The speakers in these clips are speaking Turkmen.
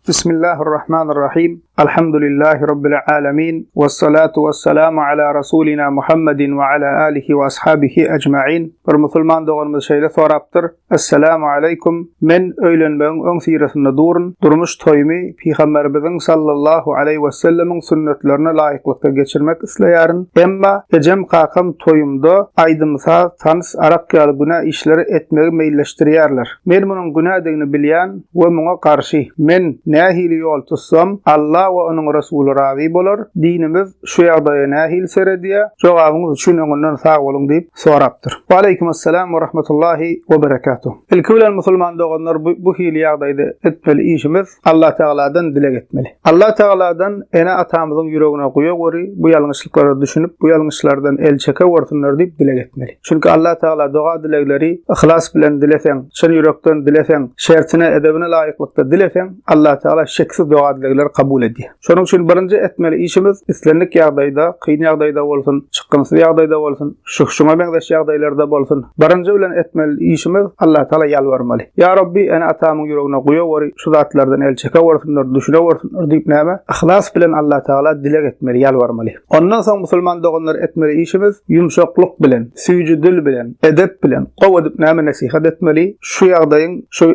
Bismillahirrahmanirrahim. Elhamdülillahi Rabbil alemin. Vessalatu vesselamu ala Rasulina Muhammedin ve ala alihi ve ashabihi ecma'in. Bir musulman doğanımız şeýle sorapdyr. Assalamu aleykum. Men öýlenmegiň öň siresinde durmuş toýumy Peygamberimiziň sallallahu aleyhi ve sellemin sünnetlerine laýyklykda geçirmek isleýärin. Emma ejem kakam toýumda aýdymsa tanys Arap ýaly günä işleri etmegi meýilleşdirýärler. Men munyň günä degini bilýän we muňa karşı men nähili ýol tutsam Allah we onuň Rasuly razy bolar. Dinimiz şu ýagdaýa nähil serediýär. Jogabyňyz üçin öňünden sag boluň diýip sorapdyr. Wa aleykumussalam we rahmetullahi we berekatuh. Ilki musulman doganlar bu hili ýagdaýda etmeli işimiz Allah Teala'dan dilek etmeli. Allah Teala'dan ene atamyzyň ýüregine goýa gori bu ýalňyşlyklary düşünüp bu ýalňyşlardan el çeke worsunlar diýip dilek etmeli. Çünki Allah Teala doga dilekleri ihlas bilen dileseň, çyn ýürekden dileseň, şertine edebine laýyklykda dileseň Allah Teala şeksiz doga dilekleri kabul edýär. Şonuň üçin birinji etmeli işimiz islenlik ýagdaýda, kyn ýagdaýda bolsun, çykgynsyz ýagdaýda bolsun, şuňa beňdeş ýagdaýlarda bolsun, birinji bilen etmeli işimiz Allah Teala ýalvarmaly. Ya Rabbi, ene atamyň ýüregine goýa gori, şu zatlardan el çeke worsunlar, düşüne worsunlar diýip näme? Ihlas bilen Allah Teala dilek etmeli, ýalvarmaly. Ondan soň musulman doganlar etmeli işimiz ýumşaklyk bilen, süýji dil bilen, edep bilen gowy edip näme nasihat etmeli? Şu ýagdaýyň, şu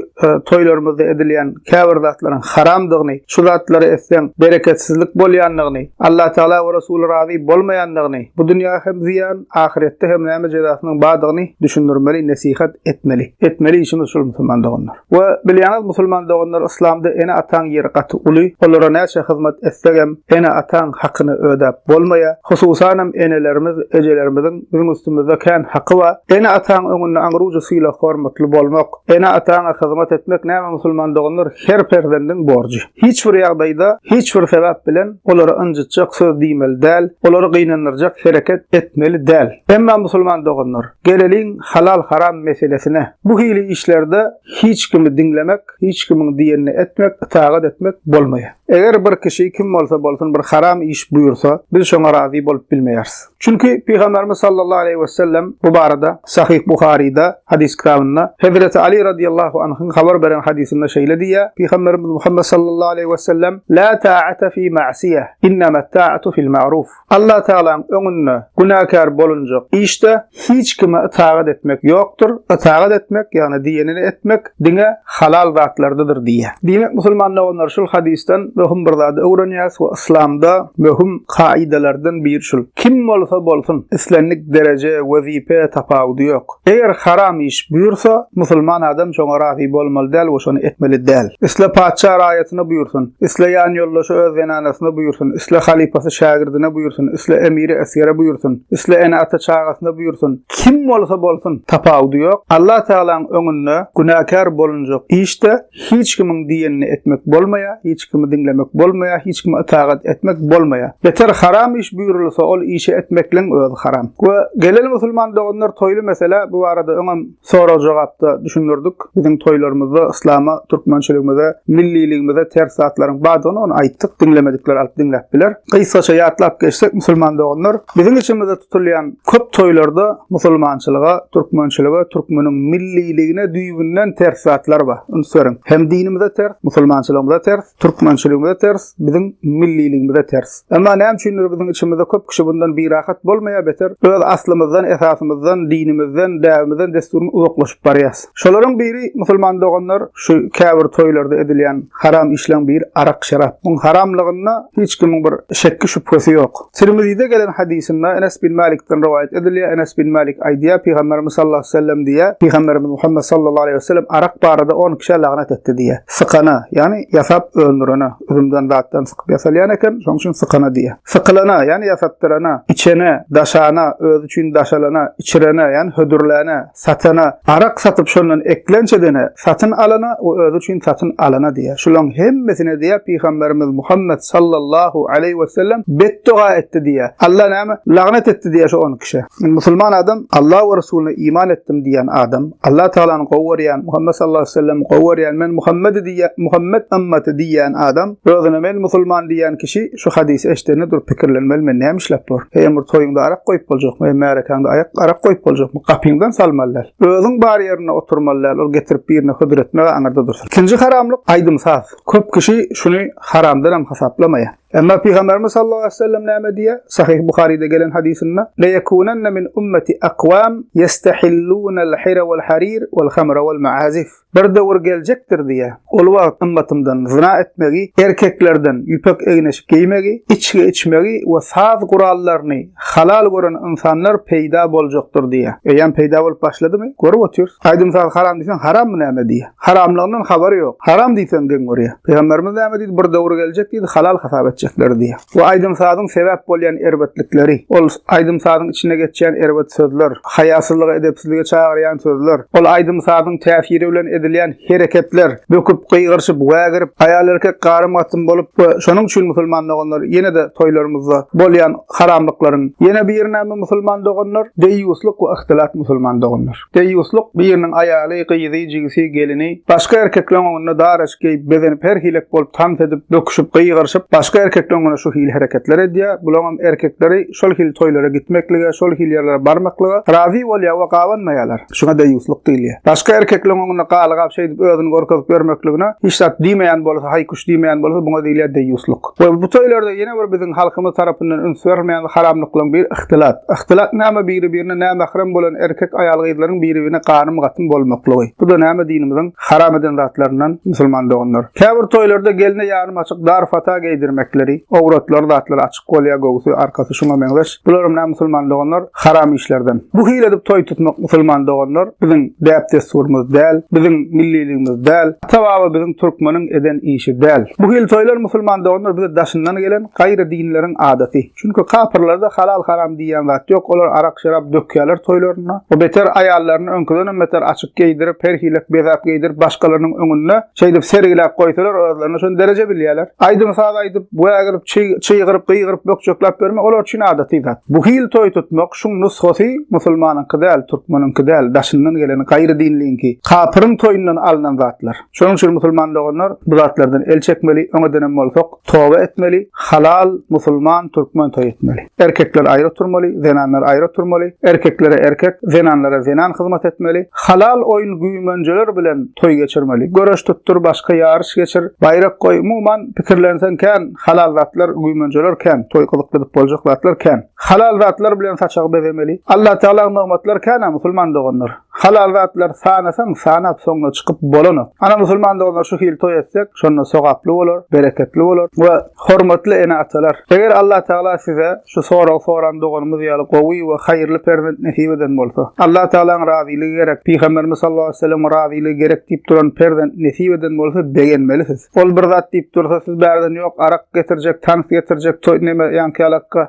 toýlarymyzda edilýän käbir zatlaryň haramdygyny, şu zatlary etseň bereketsizlik bolýanlygyny, Allah Teala we Rasuly razy bolmaýanlygyny, bu dünýä hem ziyan, ahiretde hem näme jazasynyň badygyny düşündirmeli, nasihat etmeli. Etmeli işimiz şu musulman doganlar. We bilýäňiz musulman doganlar İslamda ene ataň ýeri gaty uly, olara näçe hyzmat etsegem ene ataň hakyny ödäp bolmaýa. Hususan hem enelerimiz, ejelerimiziň bizim üstümizde kän haky bar. Ene ataň öňünde aňruja syla hormatly bolmak, ene ataňa hyzmat etmek näme musulman doganlar her perdendiň borjy. Hiç bir ýagdaýda, hiç bir sebäp bilen olara ynjytjak söz diýmeli däl, olara gynanyrjak hereket etmeli däl. Emma musulman doganlar, geleliň halal haram meselesine bu hili işlerde hiç kimi dinlemek, hiç kimin diýenini etmek, itaat etmek bolmaýar. Eger bir kişi kim bolsa bolsun bir haram iş buyursa, biz şoňa razy bolup bilmeýäris. Çünki Peygamberimiz sallallahu aleyhi ve sellem bu barada Sahih Buhari'da hadis kitabında Hazreti Ali radıyallahu anh'ın haber beren hadisinde şeýle diýär. Peygamberimiz Muhammed sallallahu aleyhi ve sellem la ta'ata fi ma'siyah, innama ta'atu fil ma'ruf. Allah Teala'nın öňünde günahkar bolunjak işte hiç kime itaat etmek ýokdur. Itaat etmek yani diýenini etmek diňe halal zatlardadyr diýär. Diýmek musulmanlar şu hadisten möhüm bir zat öwrenýär we İslamda möhüm kaidelerden bir şul. Kim bolsa bolsun islenlik derece, wezipe tapawudy ýok. Eger haram iş buyursa musulman adam şoňa razy bolmaly däl we şonu etmeli däl. Isle paça raýatyna buyursun, isle ýan ýoldaşy öz wenanasyna buyursun, isle halifasy şagirdine buyursun, isle emiri esgere buyursun, isle ene ata çağasyna buyursun. Kim bolsa bolsun tapawudy ýok. Allah Teala'nın öňünde günahkar bolunjak işte hiç kimin diýenini etmek bolmaýa, hiç kimi dinlemek bolmaýa, hiç kimi itaat etmek bolmaýa. Beter haram iş buyurulsa ol işi etmeklen öz haram. We gelel musulman doganlar toýly mesela bu arada öňem soraw jogapda düşündirdik. Bizim toýlarymyzda islama, türkmençiligimizde, milliligimizde ters zatlaryň badygyny onu aýtdyk, dinlemedikler alyp dinläp biler. Kyssaça ýatlap geçsek musulman doganlar bizim içimizde tutulýan köp toýlarda musulmançylyga, türkmençilige, türkmeniň milliligine düýbünden ters zatlar bar. Onu söreň. Hem dinimizde ters, musulmançylygymyzda ters, türkmençiligimizde ters, bizim milliligimizde ters. Emma näme üçin bizim içimizde köp kişi bundan bir rahat bolmaýa beter. Öz aslymyzdan, esasymyzdan, dinimizden, däwimizden desturun uzaklaşyp barýas. Şolaryň biri musulman doganlar şu käbir toýlarda edilýän haram işleň bir arak şarap. Bu haramlygyna hiç kimiň bir şekki şüphesi ýok. Tirmizi'de gelen hadisinde Enes bin Malik'ten rivayet edilýär. Enes bin Malik aýdýar, Peygamberimiz sallallahu aleyhi ve sellem diýär. Peygamberimiz Muhammed sallallahu aleyhi ve sellem arak barada 10 kişi lagnet etdi diýär. Sıkana, yani yasap öldürene, özümden zatdan sıkıp yasalyan eken, şoň üçin sıkana diýär. Sıkılana, yani yasaptyrana, içene, daşana, öz üçin daşalana, içirene, yani hödürläne, satana, arak satyp şondan eklençedene, satyn alana, o öz üçin satyn alana diýär. Şolaryň hemmesine diýär Peygamberimiz Muhammed sallallahu aleyhi ve sellem beddua etdi diýär. Allah näme? Lagnet etdi diýär şu 10 kişi. Musulman adam Allah we Rasulyna iman etdim diýen adam, Allah Teala'nın gowwarýan Muhammed sallallahu aleyhi ve sellem gowwarýan men Muhammed diýär, Muhammed ümmäti diýen adam, özüne men musulman diýen kişi şu hadis eşderine dur pikirlenmeli, men näme işläp bar? Hem bir toýunda arak goýup boljakmy, märekanda arak goýup boljakmy? Gapyňdan salmalylar. Özüň bar ýerine oturmalylar, ol getirip birine hüdür etmege aňarda dursun. İkinji haramlyk aýdym saz. az. Köp kişi şunu haramdan hem hesaplamaýar. Emma Peygamberimiz sallallahu aleyhi ve sellem näme diýär? Sahih Buhari'de gelen hadisinde la yakunanna min ummati aqwam yastahilluna al-hira wal-harir wal-khamra wal-ma'azif. Bir döwür geljekdir diýär. Ol wagt ümmetimden zina etmegi, erkeklerden ýüpek egneşik giymegi, içki içmegi we saz gurallaryny halal gören insanlar peýda boljakdyr diýär. Eýen peýda bolup başladymy? Görüp otyrys. Aýdym saz haram diýsen haram näme diýär? Haramlygynyň habary ýok. Haram diýsen gen görýär. Peygamberimiz näme diýdi? Bir döwür geljek diýdi, halal hasap diye. Bu aydın saadın sebep bolýan erbetlikleri, ol aydın saadın içine geçýän erbet sözler, hayasızlyga, edepsizlige çağırayan sözler, ol aydın saadın täsiri bilen edilýän hereketler, böküp gıýgyrşyp, wägirip, aýal erkek garym bolup, şonuň üçin musulman doganlar ýene de toýlarymyzda bolýan haramlyklaryň ýene bir näme musulman doganlar, deýusluk we ihtilat musulman doganlar. Deýusluk biriniň aýaly, gyýzy, jigisi, gelini, başga erkekleň oňunda daraşky, bezenip her hilek bolup tam edip, döküşüp, gıýgyrşyp, başga erkeklerine şu hil hareketler edýär. Bularym erkekleri şol hil toýlara gitmeklige, şol hil ýerlere barmaklygy razy bolýar we gawanmaýarlar. Şuna deýusluk diýilýär. Başga erkeklerine galyp şeýdip özüni gorkazyp bermekligine hiç zat diýmeýän bolsa, haýkuş diýmeýän bolsa buňa diýilýär deýusluk. We bu toýlarda ýene bir biziň halkymyz tarapyndan üns bermeýän haramlyklaryň bir ihtilat. Ihtilat näme biri-birine näme mahram bolan erkek aýal gyzlaryň biri-birine garym gatyn bolmaklygy. Bu da näme dinimiziň haram eden zatlaryndan musulman doganlar. Käbir toýlarda geline ýarym açyk dar fata geydirmekleri, awratlar zatlar açyk bolýar gowy arkasy şuna meňzeş. Bular näme musulman doganlar haram işlerden. Bu hile edip toy tutmak musulman doganlar biziň däpde surmuz däl, biziň milliligimiz däl, tawaby biziň türkmeniň eden işi däl. Bu hil toylar musulman doganlar bize daşyndan gelen gaýry dinleriň adaty. Çünki kapyrlarda halal haram diýen zat ýok. Olar arak şarap dökýärler toylaryna. O beter aýallaryny öňkeden beter açyk geydirip, her hilek bezap geydirip başgalarynyň öňünde şeýdip sergilap goýsalar, özlerini şon derece bilýärler. Aýdym saat aýdyp, bu agryp çyýgyryp, gıýgyryp, bökçöklap berme, olar üçin adaty zat. Bu hil toy tutmak şuň nusxasy musulmanyň kydal, türkmeniň kydal, daşyndan gelen gaýry dinliňki kapyryň toýundan alynan zatlar. Şonuň üçin musulman doganlar bu zatlardan el çekmeli, öňe dönem bolsak, toba etmeli, halal musulman türkmen toy etmeli. Erkekler aýry turmaly, zenanlar aýry turmaly. Erkeklere erkek, zenanlara zenan hyzmat etmeli. Halal oýun güýmenjeler bilen toy geçirmeli. Göreş tuttur, başga ýarış geçir, bayrak goý, umuman pikirlensen kan halal zatlar güýmenjeler kan, toy kılıklyp boljak zatlar kan. Halal zatlar bilen saçak bezemeli. Allah Taala nimetler kan musulman doganlar. Halal zatlar sanasan sanap soňra çykyp bolany. Ana musulman doganlar şu hil toy etsek, şonu sogaply bolar, bereketli bolar we hormatly ene atalar. Eger Allah Taala size şu soran doganymyz ýaly gowy we haýyrly perzent nasip eden bolsa, Allah Taala'nın razyligi gerek, Peygamberimiz sallallahu aleyhi ve sellem razyligi gerek diýip duran perzent nasip eden bolsa begenmelisiniz. Ol bir zat diýip dursa siz berden ýok, arak getirjek, tans getirjek, toy neme ýanky alakka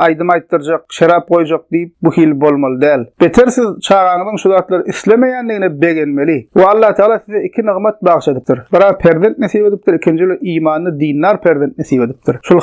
aýdym aýtdyrjak, şarap goýjak diýip bu hil bolmaly däl. Beter siz çağanyň şu zatlar islemeýändigine begenmeli. We Allah Taala size iki nimet bagşadypdyr. Bira perzent nasip edipdir, ikinjili imanly dinler perzent nasip edipdir. Şol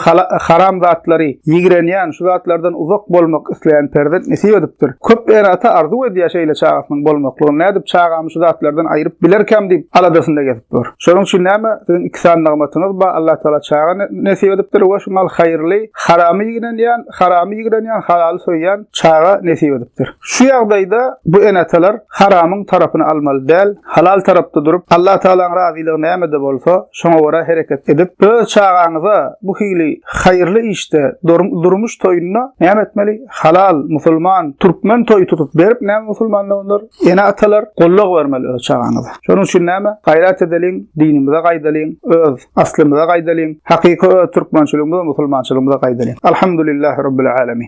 haram zatlary ýigrenýän, şu zatlardan uzak bolmak isleýän perzent nasip edipdir. Köp erata arzu edýär şeýle çağanyň bolmaklygyny. Nädip çağamy şu zatlardan aýryp bilerkem diýip aladasynda gezipdir. Şonuň üçin näme? Siziň iksan nimetyňiz bar, Allah Taala çağany nasip edipdir we şumal haýyrly, haramy ýigrenýän, halal soýýan çağa nasip edipdir. Şu ýagdaýda bu enatalar haramyň tarapyny almaly däl, halal tarapda durup Allah Taala'nın razylygyny näme de bolsa şoňa göre hereket edip öz çağanyňyza bu hili haýyrly işte durmuş toýuna näme etmeli? Halal musulman türkmen toy tutup berip näme musulmanlar enatalar golluk bermeli öz çağanyňyza. Şonuň üçin näme? Gaýrat edeliň, dinimize gaýdalyň, öz aslymyza gaýdalyň, hakyky türkmençiligimize, musulmançylygymyza gaýdalyň. Alhamdulillahi rabbil alamin.